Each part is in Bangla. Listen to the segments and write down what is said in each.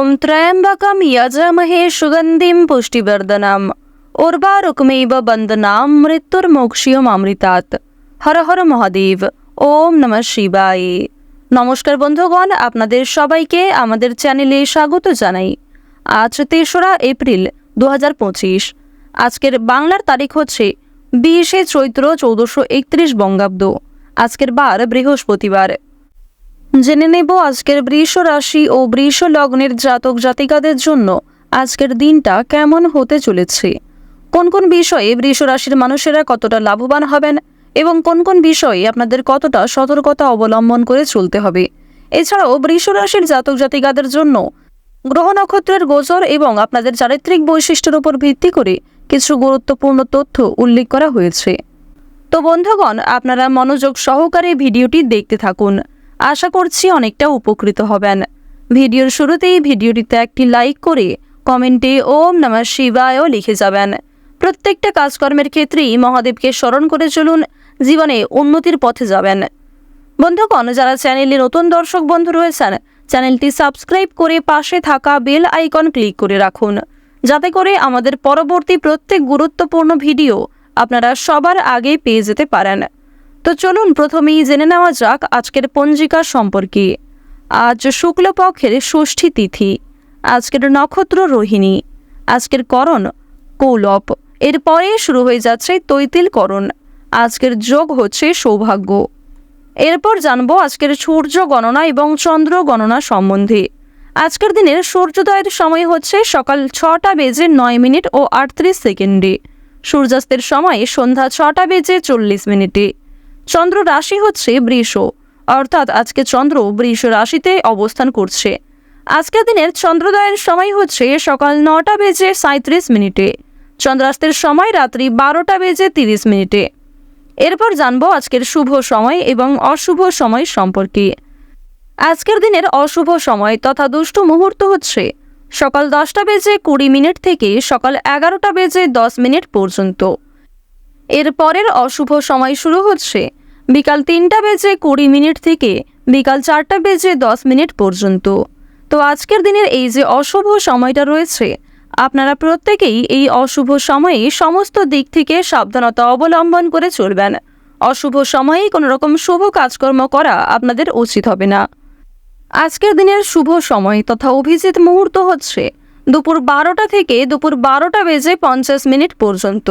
ওম ত্র্যম্বকম যজামহে সুগন্ধিম পুষ্টিবর্ধনম উর্বারুকমেব বন্দনাম মৃত্যুর্মোক্ষীয়মামৃতাৎ। হর হর মহাদেব। ওম নমঃ শিবায়। নমস্কার বন্ধুগণ, আপনাদের সবাইকে আমাদের চ্যানেলে স্বাগত জানাই। আজ ৩রা এপ্রিল ২০২৫। আজকের বাংলার তারিখ হচ্ছে ২০শে চৈত্র ১৪৩১ বঙ্গাব্দ। আজকের বার বৃহস্পতিবার। জেনে নেব আজকের বৃষ রাশি ও বৃষ লগ্নের জাতক জাতিকাদের জন্য আজকের দিনটা কেমন হতে চলেছে, কোন কোন বিষয়ে বৃষ রাশির মানুষেরা কতটা লাভবান হবেন এবং কোন কোন বিষয়ে আপনাদের কতটা সতর্কতা অবলম্বন করে চলতে হবে। এছাড়াও বৃষ রাশির জাতক জাতিকাদের জন্য গ্রহ নক্ষত্রের গোচর এবং আপনাদের চারিত্রিক বৈশিষ্ট্যের উপর ভিত্তি করে কিছু গুরুত্বপূর্ণ তথ্য উল্লেখ করা হয়েছে। তো বন্ধুগণ, আপনারা মনোযোগ সহকারে ভিডিওটি দেখতে থাকুন। আশা করছি অনেকটা উপকৃত হবেন। ভিডিওর শুরুতেই ভিডিওটিতে একটি লাইক করে কমেন্টে ওম নমঃ শিবায় লিখে যাবেন। প্রত্যেকটা কাজকর্মের ক্ষেত্রেই মহাদেবকে স্মরণ করে চলুন, জীবনে উন্নতির পথে যাবেন। বন্ধুগণ, যারা চ্যানেলে নতুন দর্শক বন্ধু রয়েছেন, চ্যানেলটি সাবস্ক্রাইব করে পাশে থাকা বেল আইকন ক্লিক করে রাখুন, যাতে করে আমাদের পরবর্তী প্রত্যেক গুরুত্বপূর্ণ ভিডিও আপনারা সবার আগে পেয়ে যেতে পারেন। তো চলুন প্রথমেই জেনে নেওয়া যাক আজকের পঞ্জিকা সম্পর্কে। আজ শুক্লপক্ষের ষষ্ঠী তিথি। আজকের নক্ষত্র রোহিণী। আজকের করণ কৌলব। এরপরে শুরু হয়ে যাচ্ছে তৈতিল করণ। আজকের যোগ হচ্ছে সৌভাগ্য। এরপর জানবো আজকের সূর্য গণনা এবং চন্দ্র গণনা সম্বন্ধে। আজকের দিনের সূর্যোদয়ের সময় হচ্ছে সকাল 6টা বেজে 9 মিনিট ও 38 সেকেন্ডে। সূর্যাস্তের সময় সন্ধ্যা 6টা বেজে 40 মিনিটে। চন্দ্র রাশি হচ্ছে বৃষ, অর্থাৎ আজকে চন্দ্র বৃষ রাশিতে অবস্থান করছে। আজকের দিনের চন্দ্রোদয়ের সময় হচ্ছে সকাল 9টা বেজে 37 মিনিটে। চন্দ্রাস্তের সময় রাত্রি 12টা বেজে 30 মিনিটে। এরপর জানবো আজকের শুভ সময় এবং অশুভ সময় সম্পর্কে। আজকের দিনের অশুভ সময় তথা দুষ্ট মুহূর্ত হচ্ছে সকাল 10টা বেজে 20 মিনিট থেকে সকাল 11টা বেজে 10 মিনিট পর্যন্ত। এর পরের অশুভ সময় শুরু হচ্ছে বিকাল 3টা বেজে 20 মিনিট থেকে বিকাল 4টা বেজে 10 মিনিট পর্যন্ত। তো আজকের দিনের এই যে অশুভ সময়টা রয়েছে, আপনারা প্রত্যেকেই এই অশুভ সময়ে সমস্ত দিক থেকে সাবধানতা অবলম্বন করে চলবেন। অশুভ সময়ে কোনো রকম শুভ কাজকর্ম করা আপনাদের উচিত হবে না। আজকের দিনের শুভ সময় তথা অভিজিৎ মুহূর্ত হচ্ছে দুপুর 12টা থেকে দুপুর 12টা বেজে 50 মিনিট পর্যন্ত।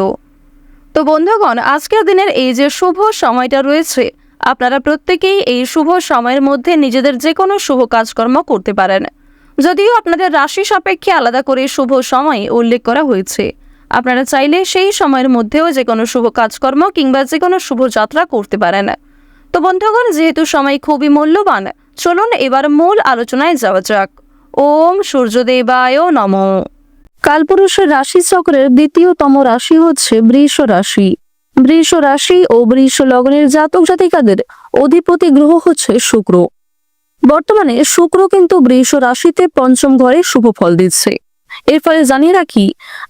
তো বন্ধুগণ, আজকের দিনের এই যে শুভ সময়টা রয়েছে, আপনারা প্রত্যেকেই এই শুভ সময়ের মধ্যে নিজেদের যে কোনো শুভ কাজকর্ম করতে পারেন। যদিও আপনাদের রাশি সাপেক্ষে আলাদা করে শুভ সময় উল্লেখ করা হয়েছে, আপনারা চাইলে সেই সময়ের মধ্যেও যে কোনো শুভ কাজকর্ম কিংবা যে কোনো শুভ যাত্রা করতে পারেন। তো বন্ধুগণ, যেহেতু সময় খুবই মূল্যবান, চলুন এবার মূল আলোচনায় যাওয়া যাক। ওম সূর্যদেবায় নমঃ। কালপুরুষের রাশিচক্রের দ্বিতীয়তম রাশি হচ্ছে বৃষ রাশি। বৃষ রাশি ও বৃষ লগ্নের জাতক জাতিকাদের অধিপতি গ্রহ হচ্ছে শুক্র। বর্তমানে শুক্র কিন্তু বৃষ রাশিতে পঞ্চম ঘরে শুভ ফল দিচ্ছে। এর ফলে জানিয়ে রাখি,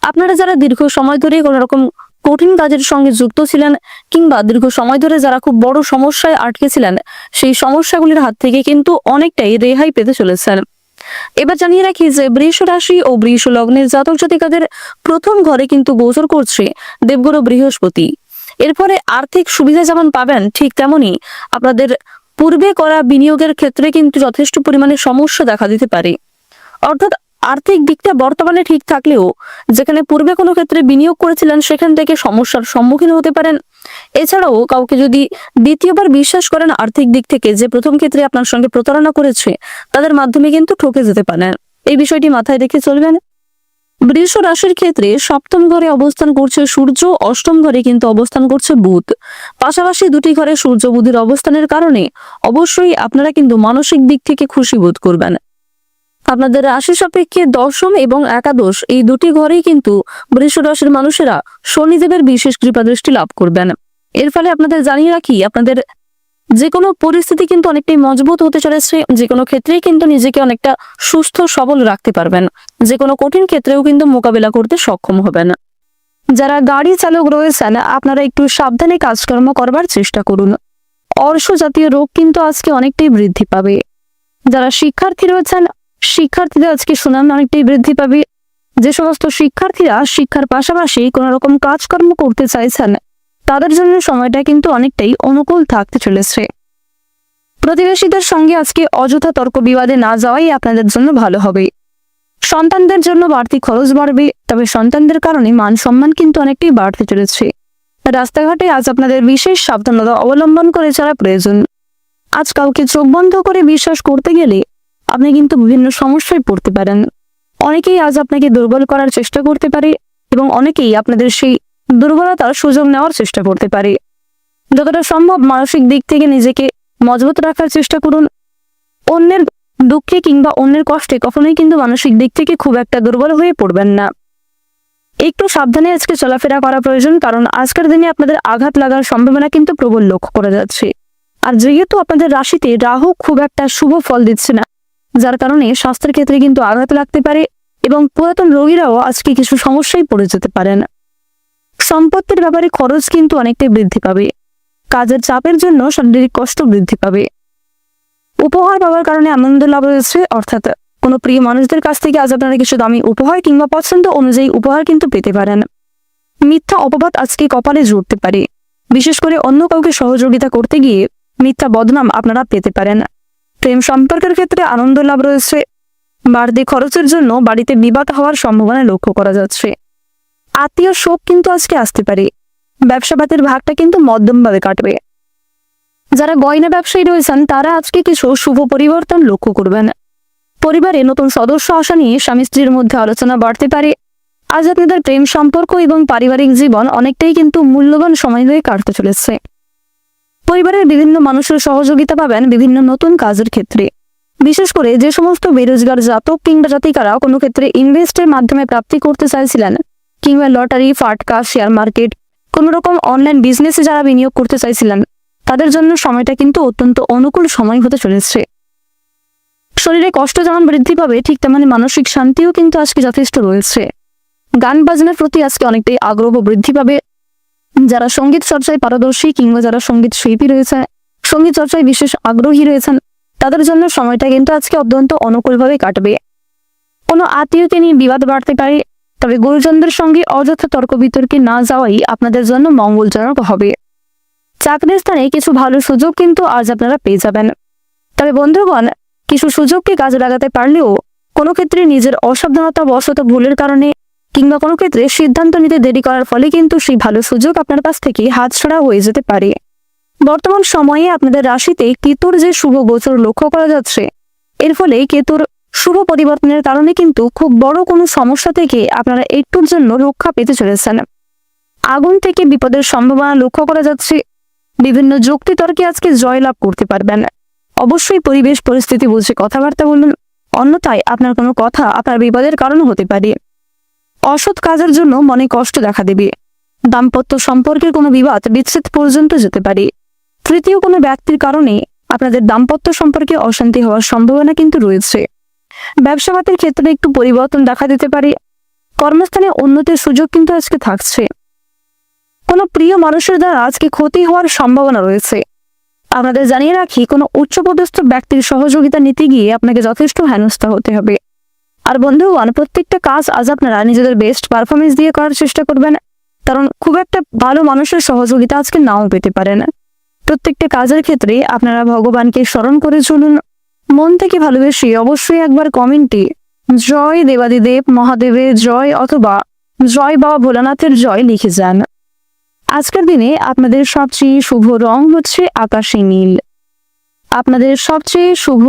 আপনারা যারা দীর্ঘ সময় ধরে কোনো রকম কঠিন কাজের সঙ্গে যুক্ত ছিলেন কিংবা দীর্ঘ সময় ধরে যারা খুব বড় সমস্যায় আটকে ছিলেন, সেই সমস্যাগুলির হাত থেকে কিন্তু অনেকটাই রেহাই পেতে চলেছেন। এবার জানিয়ে রাখি যে বৃষ রাশি ও বৃষ লগ্নের জাতক জাতিকাদের প্রথম ঘরে কিন্তু গোচর করছে দেবগুরু বৃহস্পতি। এর ফলে আর্থিক সুবিধা যেমন পাবেন, ঠিক তেমনি আপনাদের পূর্বে করা বিনিয়োগের ক্ষেত্রে কিন্তু যথেষ্ট পরিমাণে সমস্যা দেখা দিতে পারে। অর্থাৎ আর্থিক দিকটা বর্তমানে ঠিক থাকলেও যেখানে পূর্বে কোনো ক্ষেত্রে বিনিয়োগ করেছিলেন সেখান থেকে সমস্যার সম্মুখীন হতে পারেন। এছাড়াও কাউকে যদি দ্বিতীয়বার বিশ্বাস করেন আর্থিক দিক থেকে, যে প্রথম ক্ষেত্রে আপনার সঙ্গে প্রতারণা করেছে, তাদের মাধ্যমে কিন্তু ঠকে যেতে পারেন। এই বিষয়টি মাথায় রেখে চলবেন। বৃষ রাশির ক্ষেত্রে সপ্তম ঘরে অবস্থান করছে সূর্য, অষ্টম ঘরে কিন্তু অবস্থান করছে বুধ। পাশাপাশি দুটি ঘরে সূর্য বুধের অবস্থানের কারণে অবশ্যই আপনারা কিন্তু মানসিক দিক থেকে খুশি বোধ করবেন। আপনাদের রাশি সাপেক্ষে দশম এবং একাদশ এই দুটি ঘরেই কিন্তু বৃষ রাশির মানুষেরা শনিদেবের বিশেষ কৃপা দৃষ্টি লাভ করবেন। এর ফলে আপনাদের জানিয়ে রাখি, আপনাদের যে কোনো পরিস্থিতি কিন্তু অনেকটাই মজবুত হতে চলেছে। যে কোনো ক্ষেত্রেই কিন্তু নিজেকে অনেকটা সুস্থ সবল রাখতে পারবেন। যে কোনো কঠিন ক্ষেত্রেও কিন্তু মোকাবেলা করতে সক্ষম হবেন। যারা গাড়ি চালক রয়েছেন, আপনারা একটু সাবধানে কাজকর্ম করবার চেষ্টা করুন। অর্শ জাতীয় রোগ কিন্তু আজকে অনেকটাই বৃদ্ধি পাবে। যারা শিক্ষার্থী রয়েছেন, শিক্ষার্থীদের আজকে সুনাম অনেকটাই বৃদ্ধি পাবে। যে সমস্ত শিক্ষার্থীরা শিক্ষার পাশাপাশি কোনো রকম কাজকর্ম করতে চাইছেন, তাদের জন্য সময়টা কিন্তু অনেকটাই অনুকূল থাকতে চলেছে। প্রতিবেশীদের সঙ্গে আজকে অযথা তর্ক বিবাদে না যাওয়াই আপনাদের জন্য ভালো হবে। সন্তানদের জন্য বাড়তি খরচ বাড়বে, তবে সন্তানদের কারণে মান সম্মান কিন্তু অনেকটাই বাড়তে চলেছে। রাস্তাঘাটে আজ আপনাদের বিশেষ সাবধানতা অবলম্বন করে চলা প্রয়োজন। আজ কাউকে চোখ বন্ধ করে বিশ্বাস করতে গেলে আপনি কিন্তু বিভিন্ন সমস্যায় পড়তে পারেন। অনেকেই আজ আপনাকে দুর্বল করার চেষ্টা করতে পারে এবং অনেকেই আপনাদের সেই দুর্বলতার সুযোগ নেওয়ার চেষ্টা করতে পারে। যতটা সম্ভব মানসিক দিক থেকে নিজেকে মজবুত রাখার চেষ্টা করুন। অন্যের দুঃখে কিংবা অন্যের কষ্টে কখনোই কিন্তু মানসিক দিক থেকে খুব একটা দুর্বল হয়ে পড়বেন না। একটু সাবধানে আজকে চলাফেরা করা প্রয়োজন, কারণ আজকের দিনে আপনাদের আঘাত লাগার সম্ভাবনা কিন্তু প্রবল লক্ষ্য করা যাচ্ছে। আর যেহেতু আপনাদের রাশিতে রাহু খুব একটা শুভ ফল দিচ্ছে না, যার কারণে স্বাস্থ্যের ক্ষেত্রে কিন্তু আঘাত লাগতে পারে এবং পুরাতন রোগীরাও আজকে কিছু সমস্যায় পড়ে যেতে পারেন। সম্পত্তির ব্যাপারে খরচ কিন্তু অনেকটাই বৃদ্ধি পাবে। কাজের চাপের জন্য শারীরিক কষ্ট বৃদ্ধি পাবে। উপহার পাওয়ার কারণে আনন্দ লাভ রয়েছে, অর্থাৎ কোনো প্রিয় মানুষদের কাছ থেকে আজ আপনারা কিছু দামি উপহার কিংবা পছন্দ অনুযায়ী উপহার কিন্তু পেতে পারেন। মিথ্যা অপবাদ আজকে কপালে জুড়তে পারে। বিশেষ করে অন্য কাউকে সহযোগিতা করতে গিয়ে মিথ্যা বদনাম আপনারা পেতে পারেন। প্রেম সম্পর্কের ক্ষেত্রে আনন্দ লাভ রয়েছে। বাড়তি খরচের জন্য বাড়িতে বিবাদ হওয়ার সম্ভাবনা লক্ষ্য করা যাচ্ছে। আত্মীয় শোক কিন্তু আজকে আসতে পারে। ব্যবসাপাতির ভাগটা কিন্তু মধ্যমভাবে কাটবে। যারা গয়না ব্যবসায়ী রয়েছেন তারা আজকে কিছু শুভ পরিবর্তন লক্ষ্য করবেন। পরিবারে নতুন সদস্য আসা নিয়ে স্বামী স্ত্রীর মধ্যে আলোচনা বাড়তে পারে। আজ আপনাদের প্রেম সম্পর্ক এবং পারিবারিক জীবন অনেকটাই কিন্তু মূল্যবান সময় হয়ে কাটতে চলেছে। পরিবারের বিভিন্ন মানুষের সহযোগিতা পাবেন বিভিন্ন নতুন কাজের ক্ষেত্রে। বিশেষ করে যে সমস্ত বেরোজগার জাতক কিংবা জাতিকারা কোনো ক্ষেত্রে ইনভেস্টের মাধ্যমে প্রাপ্তি করতে চাইছিলেন, কিংবা লটারি, ফাটকা, শেয়ার মার্কেট, কোনো রকম অনলাইন বিজনেসে যারা বিনিয়োগ করতে চাইছিলেন, তাদের জন্য সময়টা কিন্তু অত্যন্ত অনুকূল সময় হতে চলেছে। শরীরে কষ্ট যেমন বৃদ্ধি পাবে, ঠিক তেমনি মানসিক শান্তিও কিন্তু আজকে যথেষ্ট রয়েছে। গান বাজনার প্রতি আজকে অনেকটাই আগ্রহ বৃদ্ধি পাবে। যারা সঙ্গীত চর্চায় পারদর্শী কিংবা যারা সঙ্গীত শিল্পী রয়েছে, সঙ্গীত চর্চায় বিশেষ আগ্রহী রয়েছেন, তাদের জন্য সময়টা কিন্তু আজকে অত্যন্ত অনুকূলভাবে কাটবে। কোনো আত্মীয়কে নিয়ে বিবাদ বাড়তে পারে, তবে গুরুজনদের সঙ্গে অযথা তর্ক বিতর্কে না যাওয়াই আপনাদের জন্য মঙ্গলজনক হবে। চাকরির স্থানে কিছু ভালো সুযোগ কিন্তু আজ আপনারা পেয়ে যাবেন। তবে বন্ধুগণ, কিছু সুযোগকে কাজে লাগাতে পারলেও কোনো ক্ষেত্রে নিজের অসাবধানতা বশত ভুলের কারণে কিংবা কোনো ক্ষেত্রে সিদ্ধান্ত নিতে দেরি করার ফলে কিন্তু সেই ভালো সুযোগ আপনার কাছ থেকে হাতছাড়া হয়ে যেতে পারে। বর্তমান সময়ে আপনাদের রাশিতে কেতুর যে শুভ গোচর লক্ষ্য করা যাচ্ছে, এর ফলে কেতুর শুভ পরিবর্তনের কারণে কিন্তু খুব বড় কোনো সমস্যা থেকে আপনারা একটুর জন্য রক্ষা পেতে চলেছেন। আগুন থেকে বিপদের সম্ভাবনা লক্ষ্য করা যাচ্ছে। বিভিন্ন যুক্তি তর্কে আজকে জয়লাভ করতে পারবেন। অবশ্যই পরিবেশ পরিস্থিতি বুঝে কথাবার্তা বলুন, অন্যথায় আপনার কোনো কথা আপনার বিপদের কারণ হতে পারে। অসৎ কাজের জন্য মনে কষ্ট দেখা দেবে। দাম্পত্য সম্পর্কের কোনো বিবাদ বিচ্ছেদ পর্যন্ত যেতে পারে। তৃতীয় কোনো ব্যক্তির কারণে আপনাদের দাম্পত্য সম্পর্কে অশান্তি হওয়ার সম্ভাবনা কিন্তু রয়েছে। ব্যবসাপাতির ক্ষেত্রে একটু পরিবর্তন দেখা দিতে পারে। কর্মস্থানে উন্নতির সুযোগ কিন্তু আজকে থাকছে। কোনো প্রিয় মানুষের দ্বারা আজকে ক্ষতি হওয়ার সম্ভাবনা রয়েছে। আপনাদের জানিয়ে রাখি, কোনো উচ্চপদস্থ ব্যক্তির সহযোগিতা নিতে গিয়ে আপনাকে যথেষ্ট হেনস্থা হতে হবে। আর বন্ধুগণ, প্রত্যেকটা কাজ আজ আপনারা নিজেদের বেস্ট পারফরমেন্স দিয়ে করার চেষ্টা করবেন, কারণ খুব একটা ভালো মানুষের সহযোগিতা আজকে নাও পেতে পারেন। প্রত্যেকটা কাজের ক্ষেত্রে আপনারা ভগবানকে স্মরণ করে চলুন। মন থেকে ভালোবেসে অবশ্যই একবার কমেন্টে জয় দেবাদিদেব মহাদেবের জয় অথবা জয় বাবা ভোলানাথের জয় লিখে যান। আজকের দিনে আপনাদের সবচেয়ে শুভ রং হচ্ছে আকাশী নীল। আপনাদের সবচেয়ে শুভ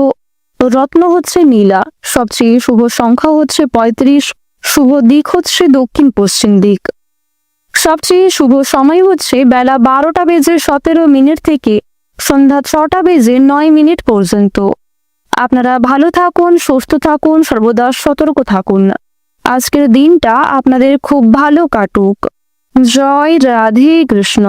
রত্ন হচ্ছে নীলা। সবচেয়ে শুভ সংখ্যা হচ্ছে 35। শুভ দিক হচ্ছে দক্ষিণ পশ্চিম দিক। সবচেয়ে শুভ সময় হচ্ছে বেলা 12:17 থেকে সন্ধ্যা 6:09 পর্যন্ত। আপনারা ভালো থাকুন, সুস্থ থাকুন, সর্বদা সতর্ক থাকুন। আজকের দিনটা আপনাদের খুব ভালো কাটুক। জয় রাধে কৃষ্ণ।